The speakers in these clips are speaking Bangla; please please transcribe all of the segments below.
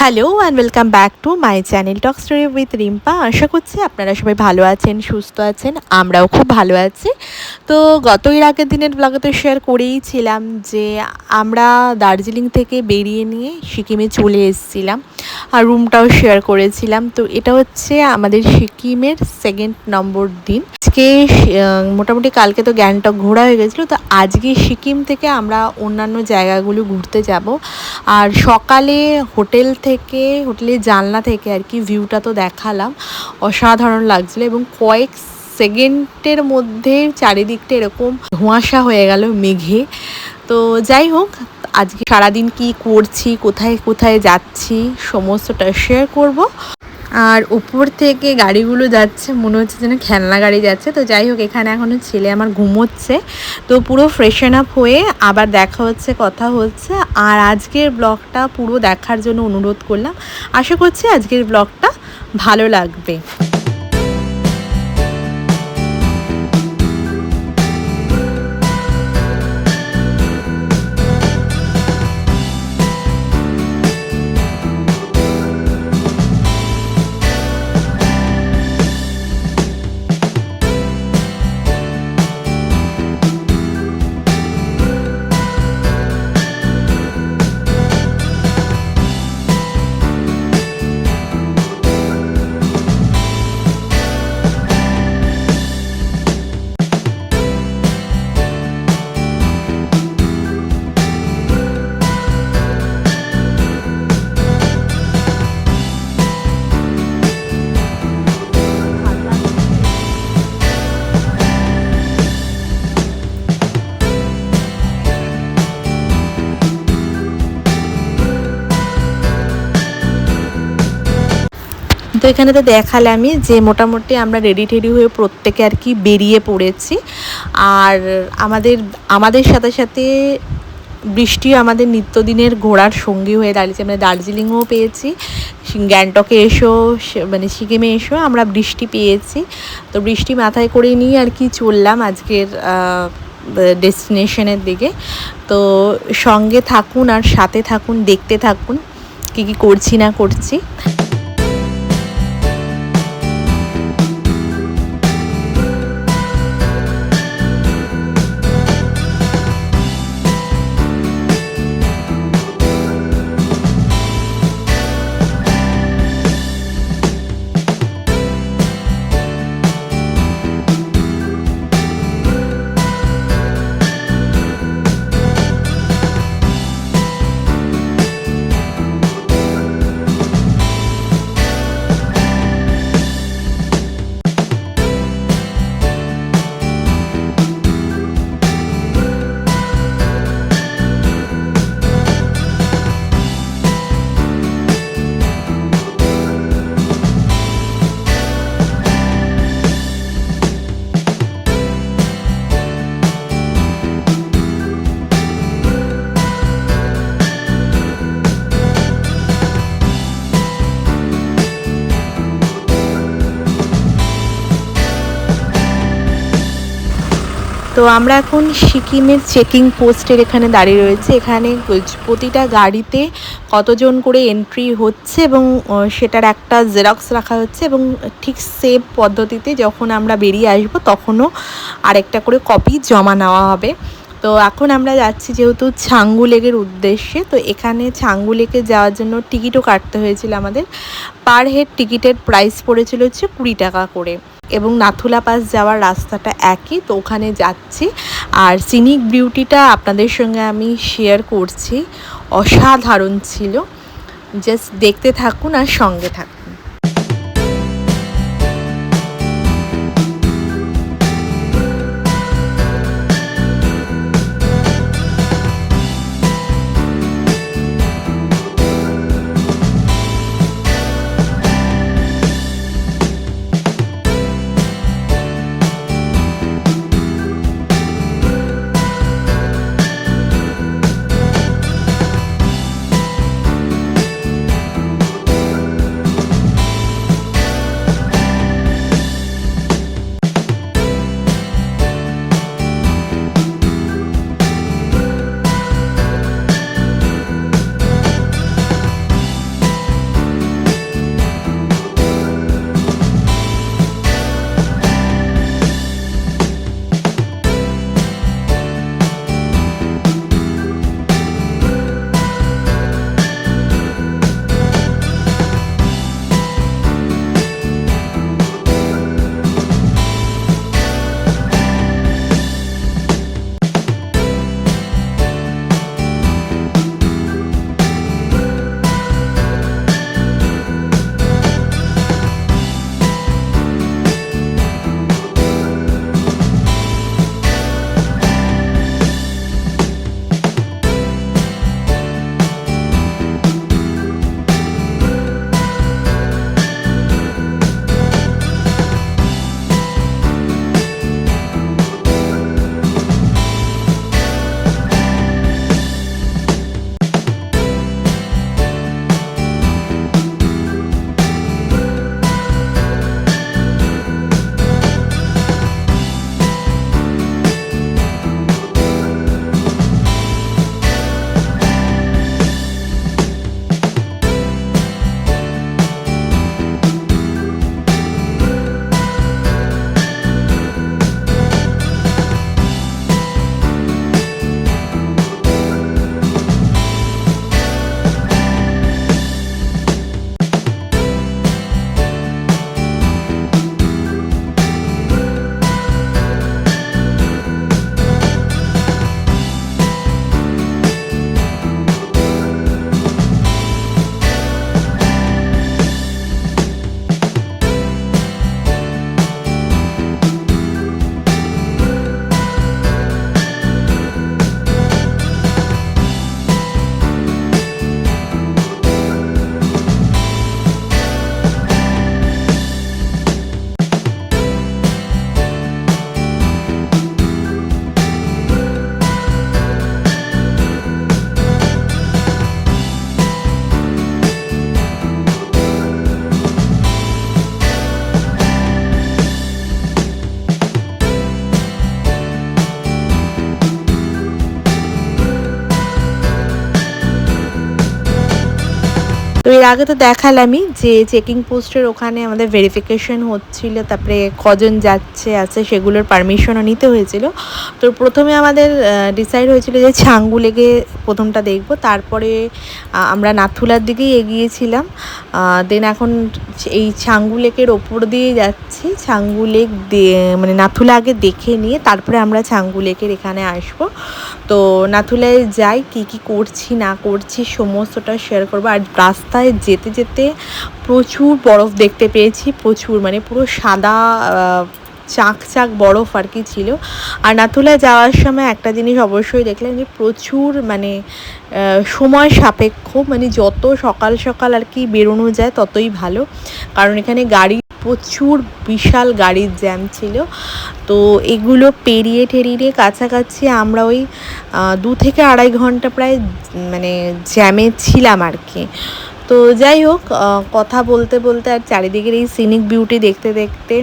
Hello and welcome back to my channel talk story with Rimpa. আশা করছি আপনারা সবাই ভালো আছেন, সুস্থ আছেন। আমরাও খুব ভালো আছি। তো এর আগের দিনের ব্লগে তো শেয়ার করেইছিলাম যে আমরা দার্জিলিং থেকে বেরিয়ে নিয়ে সিকিমে চলে এসেছিলাম, আর রুমটাও শেয়ার করেছিলাম। তো এটা হচ্ছে আমাদের সিকিমের সেকেন্ড নম্বর দিন। আজকে মোটামুটি কালকে তো গ্যাংটক ঘোরা হয়ে গেছিলো, তো আজকে সিকিম থেকে আমরা অন্যান্য জায়গাগুলো ঘুরতে যাব। আর সকালে হোটেলের জানলা থেকে আর কি ভিউটা তো দেখালাম, অসাধারণ লাগছিলো। এবং কয়েক সেকেন্ডের মধ্যে চারিদিকটা এরকম ধোঁয়াশা হয়ে গেল মেঘে। তো যাই হোক, আজকে সারাদিন কি করছি, কোথায় কোথায় যাচ্ছি সমস্তটা শেয়ার করব। আর উপর থেকে গাড়িগুলো যাচ্ছে, মনে হচ্ছে যেন খেলনা গাড়ি যাচ্ছে। তো যাই হোক, এখানে এখনও ছেলে আমার ঘুমোচ্ছে, তো পুরো ফ্রেশন আপ হয়ে আবার দেখা হচ্ছে, কথা হচ্ছে। আর আজকের ব্লগটা পুরো দেখার জন্য অনুরোধ করলাম। আশা করছি আজকের ব্লগটা ভালো লাগবে। তো এখানে তো দেখালে আমি যে মোটামুটি আমরা রেডি হয়ে প্রত্যেকে আর কি বেরিয়ে পড়েছি। আর আমাদের সাথে সাথে বৃষ্টিও আমাদের নিত্যদিনের ঘোরার সঙ্গী হয়ে দাঁড়িয়েছে। আমরা দার্জিলিংও পেয়েছি, গ্যাংটকে মানে সিকিমে এসেও আমরা বৃষ্টি পেয়েছি। তো বৃষ্টি মাথায় করে নিয়ে আর কি চললাম আজকের ডেস্টিনেশনের দিকে। তো সঙ্গে থাকুন আর সাথে থাকুন, দেখতে থাকুন কী কী করছি না করছি। তো আমরা এখন সিকিমের চেকিং পোস্টের এখানে দাঁড়িয়ে রয়েছে। এখানে প্রতিটা গাড়িতে কতজন করে এন্ট্রি হচ্ছে এবং সেটার একটা জেরক্স রাখা হচ্ছে, এবং ঠিক সেভ পদ্ধতিতে যখন আমরা বেরিয়ে আসবো তখনও আরেকটা করে কপি জমা নেওয়া হবে। তো এখন আমরা যাচ্ছি যেহেতু ছাঙ্গু লেকের উদ্দেশ্যে। তো এখানে ছাঙ্গু লেকে যাওয়ার জন্য টিকিটও কাটতে হয়েছিল আমাদের। পার হেড টিকিটের প্রাইস পড়েছিল হচ্ছে 20 টাকা করে, এবং নাথুলা পাস যাওয়ার রাস্তাটা একই। তো ওখানে যাচ্ছি, আর সিনিক বিউটিটা আপনাদের সঙ্গে আমি শেয়ার করছি, অসাধারণ ছিল। জাস্ট দেখতে থাকুন আর সঙ্গে থাকুন। তো এর আগে তো দেখালামই যে চেকিং পোস্টের ওখানে আমাদের ভেরিফিকেশন হচ্ছিল, তারপরে কজন যাচ্ছে আছে সেগুলোর পারমিশনও নিতে হয়েছিল। তো প্রথমে আমাদের ডিসাইড হয়েছিল যে ছাঙ্গু লেকে প্রথমটা দেখব, তারপরে আমরা নাথুলার দিকেই এগিয়েছিলাম। দেন এখন এই ছাঙ্গু লেকের ওপর দিয়ে যাচ্ছি। ছাঙ্গু লেক মানে নাথুলা আগে দেখে নিয়ে তারপরে আমরা ছাঙ্গু লেকের এখানে আসবো। তো নাথুলায় যাই, কি কি করছি না করছি সমস্তটা শেয়ার করবো। আর রাস্তায় যেতে যেতে প্রচুর বরফ দেখতে পেয়েছি, প্রচুর, মানে পুরো সাদা চাক চাক বরফ আর কি ছিল। আর নাথুলায় যাওয়ার সময় একটা জিনিস অবশ্যই দেখলাম যে প্রচুর মানে সময় সাপেক্ষ, মানে যত সকাল সকাল আর কি বেরোনো যায় ততই ভালো, কারণ এখানে গাড়ি প্রচুর বিশাল গাড়ির জ্যাম ছিল। তো এগুলো পেরিয়ে টেরিয়ে কাছাকাছি আমরা ওই 2 থেকে 2.5 ঘন্টা প্রায় মানে জ্যামে ছিলাম আর কি। তো যাই হোক, কথা বলতে বলতে আর চারিদিকের এই সিনিক বিউটি দেখতে দেখতে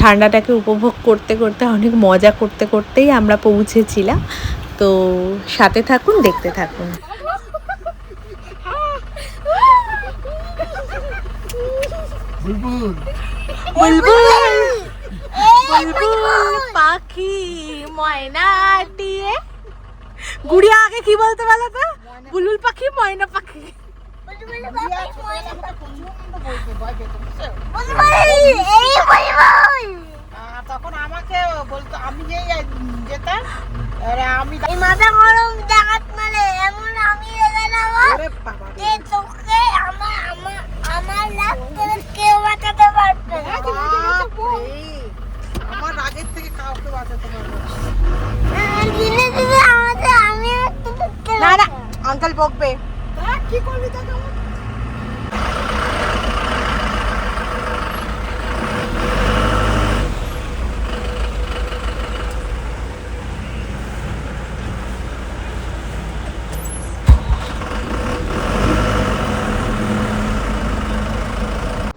ঠান্ডাটাকে উপভোগ করতে করতে অনেক মজা করতে করতেই আমরা পৌঁছেছিলাম। তো সাথে থাকুন, দেখতে থাকুন। পাখি ময়নাটিয়ে গুড়িয়া আগে কি বলতে বলো তো? বুলবুল পাখি, ময়না পাখি। তখন আমাকে বলতো, আমি যেতাম, আমি মাথা গরম জাগাত মানে এমন আমি তোকে আমার লাভ করে কেউ বাঁচাতে পারবে না। আমার আগের থেকে কাউকে বাঁচাতে পারবে না। না আঙ্কেল বকবে। কি করবি তা?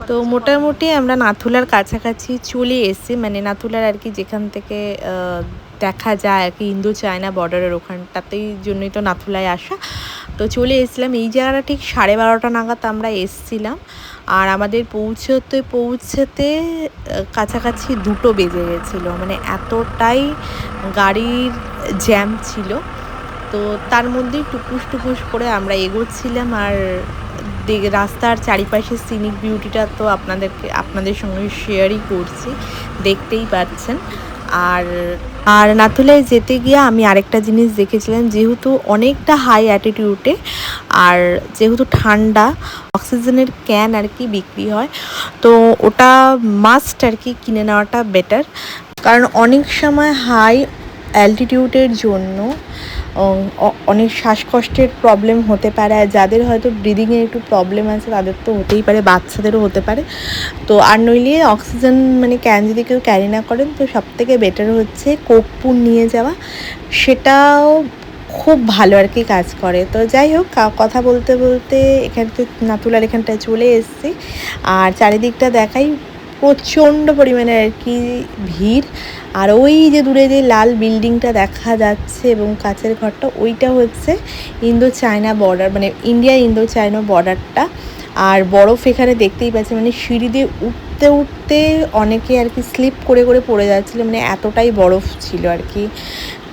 তো মোটামুটি আমরা নাথুলার কাছাকাছি চলে এসেছি, মানে নাথুলার আর কি যেখান থেকে দেখা যায় আর কি ইন্দো চায়না বর্ডারের ওখানটাতেই জন্যই তো নাথুলায় আসা। তো চলে এসেছিলাম এই জায়গাটা ঠিক 12:30 নাগাদ আমরা এসছিলাম, আর আমাদের পৌঁছতে কাছাকাছি 2টো বেজে গেছিলো, মানে এতটাই গাড়ির জ্যাম ছিল। তো তার মধ্যেই টুকুস টুকুস করে আমরা এগোচ্ছিলাম। আর রাস্তার চারিপাশে সিনিক বিউটিটা তো আপনাদের সঙ্গে শেয়ারই করছি, দেখতেই পাচ্ছেন। আর নাথুলায় যেতে গিয়ে আমি আরেকটা জিনিস দেখেছিলাম, যেহেতু অনেকটা হাই অ্যাটিটিউডে আর যেহেতু ঠান্ডা, অক্সিজেনের ক্যান আর কি বিক্রি হয়, তো ওটা মাস্ট আর কি কিনে নেওয়াটা বেটার, কারণ অনেক সময় হাই অ্যালটিটিউডের জন্য অনেক শ্বাসকষ্টের প্রবলেম হতে পারে। আর যাদের হয়তো ব্রিদিংয়ের একটু প্রবলেম আছে তাদের তো হতেই পারে, বাচ্চাদেরও হতে পারে। তো আর নইলে অক্সিজেন মানে ক্যান যদি কেউ ক্যারি না করেন তো সবথেকে বেটার হচ্ছে কোকপুন নিয়ে যাওয়া, সেটাও খুব ভালো আর কি কাজ করে। তো যাই হোক, কথা বলতে বলতে এখানটা নাথুলার এখানটায় চলে এসেছি। আর চারিদিকটা দেখাই, প্রচণ্ড পরিমাণে আর কি ভিড়। আর ওই যে দূরে যে লাল বিল্ডিংটা দেখা যাচ্ছে এবং কাচের ঘরটা, ওইটা হচ্ছে ইন্দো চায়না বর্ডার, মানে ইন্ডিয়া ইন্দো চায়না বর্ডারটা। আর বরফ এখানে দেখতেই পাচ্ছি, মানে সিঁড়ি দিয়ে উঠতে উঠতে অনেকে আর কি স্লিপ করে করে পড়ে যাচ্ছিলো, মানে এতটাই বরফ ছিল আর কি।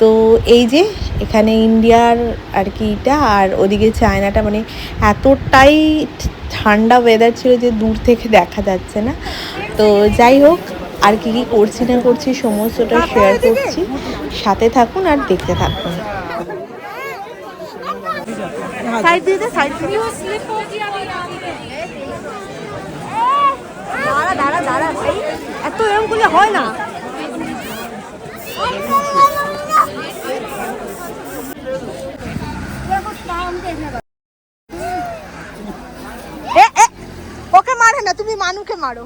তো এই যে এখানে ইন্ডিয়ার আর কি এটা, আর ওদিকে চায়নাটা, মানে এতটাই ঠান্ডা ওয়েদার ছিল যে দূর থেকে দেখা যাচ্ছে না। তো যাই হোক, আর কি কি করছি না করছি সমস্তটা শেয়ার করছি, সাথে থাকুন আর দেখতে থাকুন। দাঁড়া ভাই, এত এরকম করলে হয় না। ওকে মারে না, তুমি মানুকে মারো।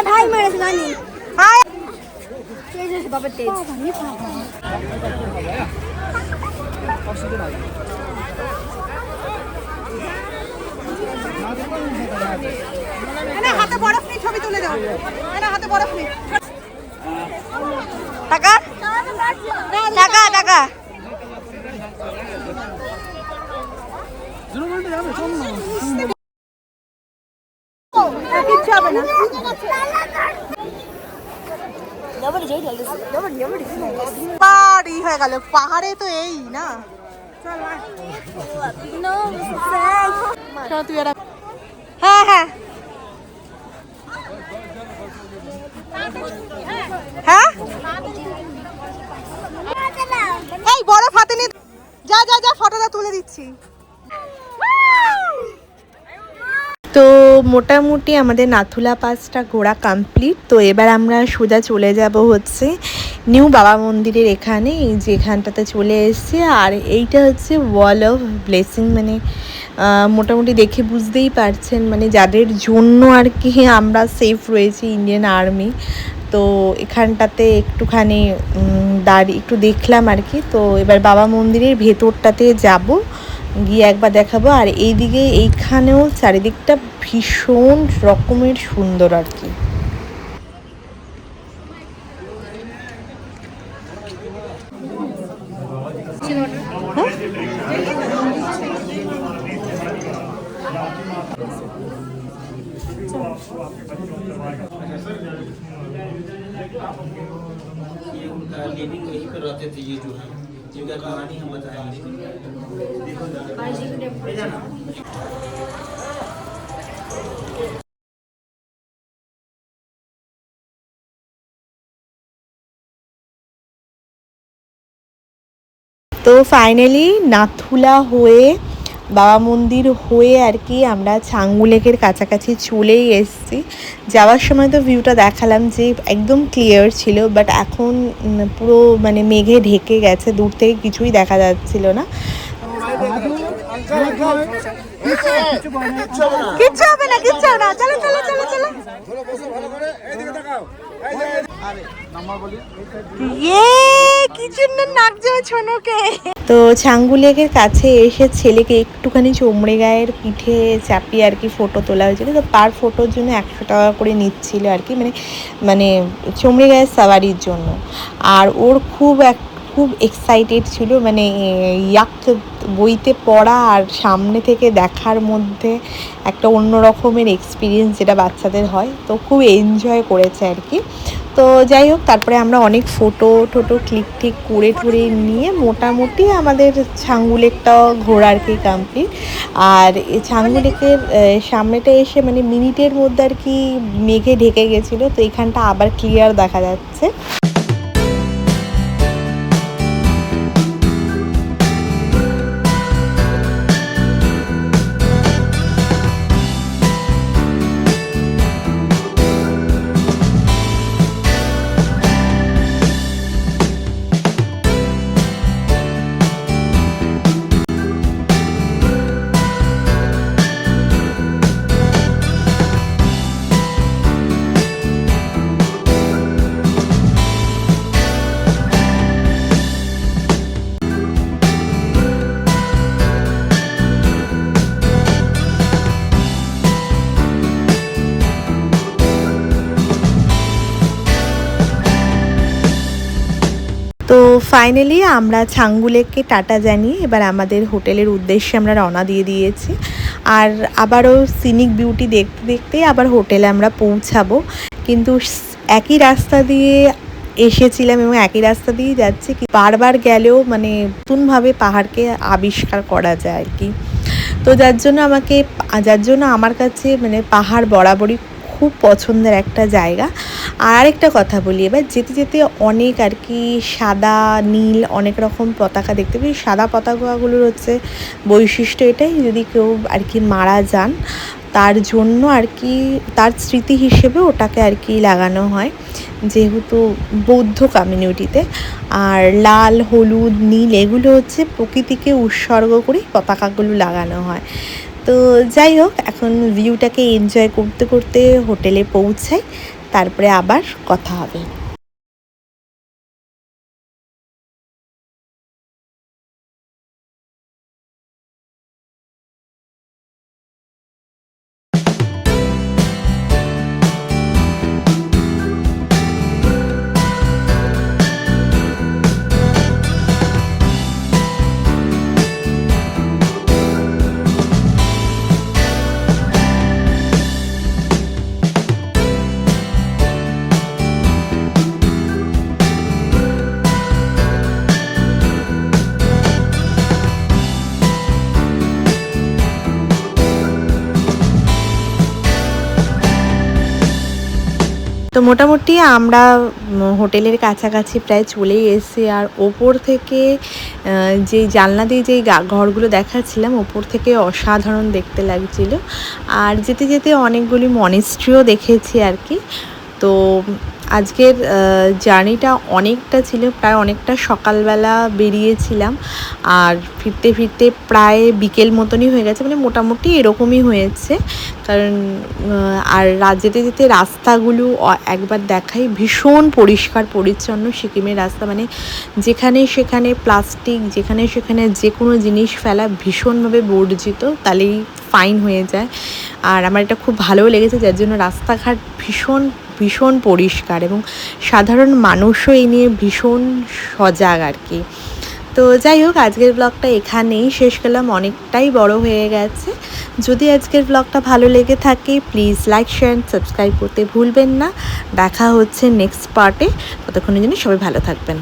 ভাই মেরেছে নানি। হাতে বরফ নেই, ছবি তুলে দাও। হাতে বরফ নেই। টাকা টাকা টাকা কিচ্ছু হবে না। বাড়ি হয়ে গেল পাহাড়ে তো এই না। চল তুই এরা। হ্যাঁ হ্যাঁ হ্যাঁ এই বরফ হাতে নিয়ে যা যা যা, ফটোটা তুলে দিচ্ছি। তো মোটামুটি আমাদের নাথুলা পাসটা ঘোরা কমপ্লিট। তো এবার আমরা সোজা চলে যাব হচ্ছে নিউ বাবা মন্দিরের এখানে, এই যে এখানটাতে চলে এসেছি। আর এইটা হচ্ছে ওয়াল অফ ব্লেসিং, মানে মোটামুটি দেখে বুঝতেই পারছেন মানে যাদের জন্য আর কি আমরা সেফ রয়েছি, ইন্ডিয়ান আর্মি। তো এখানটাতে একটুখানি দাঁড়িয়ে একটু দেখলাম আর কি। তো এবার বাবা মন্দিরের ভেতরটাতে যাব, গিয়ে একবার দেখাবো। আর এইদিকে এইখানেও চারিদিকটা ভীষণ রকমের সুন্দর আর কি। लिविंग वहीं पर रहते थे ये जो है, जिनका कहानी हम बताएंगे। তো ফাইনালি নাথুলা হয়ে বাবা মন্দির হয়ে আর কি আমরা ছাঙ্গু লেকের কাছাকাছি চলেই এসেছি। যাওয়ার সময় তো ভিউটা দেখালাম যে একদম ক্লিয়ার ছিল, বাট এখন পুরো মানে মেঘে ঢেকে গেছে, দূর থেকে কিছুই দেখা যাচ্ছিল না। কিচ্ছু হবে না, কিচ্ছু হবে না। চলো চলো চলো চলো। তো ছাঙ্গু লেকের কাছে এসে ছেলেকে একটুখানি চমড়ে গায়ের পিঠে চাপিয়ে আর কি ফটো তোলা হয়েছিল। তো পার ফটোর জন্য 100 টাকা করে নিচ্ছিল আর কি, মানে চমড়ে গায়ের সাওয়ারির জন্য। আর ওর খুব এক্সাইটেড ছিল, মানে ইয়াক বইতে পড়া আর সামনে থেকে দেখার মধ্যে একটা অন্য রকমের এক্সপিরিয়েন্স যেটা বাচ্চাদের হয়। তো খুব এনজয় করেছে আর কি। তো যাই হোক, তারপরে আমরা অনেক ফটো ক্লিক করে ঠুরে নিয়ে মোটামুটি আমাদের ছাঙ্গু লেকটাও ঘোরা আর কি কমপ্লিট। আর এই ছাঙ্গু লেকের সামনেটা এসে মানে মিনিটের মধ্যে আর কি মেঘে ঢেকে গেছিলো। তো এখানটা আবার ক্লিয়ার দেখা যাচ্ছে। তো ফাইনালি আমরা ছাঙ্গু লেককে টাটা জানিয়ে এবার আমাদের হোটেলের উদ্দেশ্যে আমরা রওনা দিয়ে দিয়েছি। আর আবারও সিনিক বিউটি দেখতে দেখতে আবার হোটেলে আমরা পৌঁছাবো। কিন্তু একই রাস্তা দিয়ে এসেছিলাম এবং একই রাস্তা দিয়ে যাচ্ছি, বারবার গেলেও মানে নতুনভাবে পাহাড়কে আবিষ্কার করা যায় আর কি। তো যার জন্য আমার কাছে মানে পাহাড় বরাবরই খুব পছন্দের একটা জায়গা। আর আরেকটা কথা বলি, এবার যেতে যেতে অনেক আর কি সাদা নীল অনেক রকম পতাকা দেখতে পাই। সাদা পতাকাগুলোর হচ্ছে বৈশিষ্ট্য এটাই, যদি কেউ আর কি মারা যান তার জন্য আর কি তার স্মৃতি হিসেবে ওটাকে আর কি লাগানো হয়, যেহেতু বৌদ্ধ কমিউনিটিতে। আর লাল হলুদ নীল এগুলো হচ্ছে প্রকৃতিকে উৎসর্গ করে পতাকাগুলো লাগানো হয়। তো যাই হোক, এখন ভিউটাকে এনজয় করতে করতে হোটেলে পৌঁছাই, তারপরে আবার কথা হবে। তো মোটামুটি আমরা হোটেলের কাছাকাছি প্রায় চলেই এসেছি। আর ওপর থেকে যে জানলা দিয়ে যেই ঘরগুলো দেখাচ্ছিলাম, ওপর থেকে অসাধারণ দেখতে লাগছিল। আর যেতে যেতে অনেকগুলি মনেস্ট্রিও দেখেছি আর কি। তো আজকের জার্নিটা অনেকটা ছিল, প্রায় অনেকটা সকালবেলা বেরিয়েছিলাম আর ফিরতে ফিরতে প্রায় বিকেল মতনই হয়ে গেছে, মানে মোটামুটি এরকমই হয়েছে। কারণ আর যেতে যেতে রাস্তাগুলো একবার দেখাই, ভীষণ পরিষ্কার পরিচ্ছন্ন সিকিমের রাস্তা। মানে যেখানে সেখানে প্লাস্টিক, যেখানে সেখানে যে কোনো জিনিস ফেলা ভীষণভাবে বর্জিত, তাহলেই ফাইন হয়ে যায়। আর আমার এটা খুব ভালোও লেগেছে, যার জন্য রাস্তাঘাট ভীষণ ভীষণ পরিষ্কার এবং সাধারণ মানুষও এই নিয়ে ভীষণ সজাগ আর কি। তো যাই হোক, আজকের ব্লগটা এখানেই শেষ করলাম, অনেকটাই বড় হয়ে গেছে। যদি আজকের ব্লগটা ভালো লেগে থাকে প্লিজ লাইক শেয়ার সাবস্ক্রাইব করতে ভুলবেন না। দেখা হচ্ছে নেক্সট পার্টে, ততক্ষণের জন্য সবাই ভালো থাকবেন।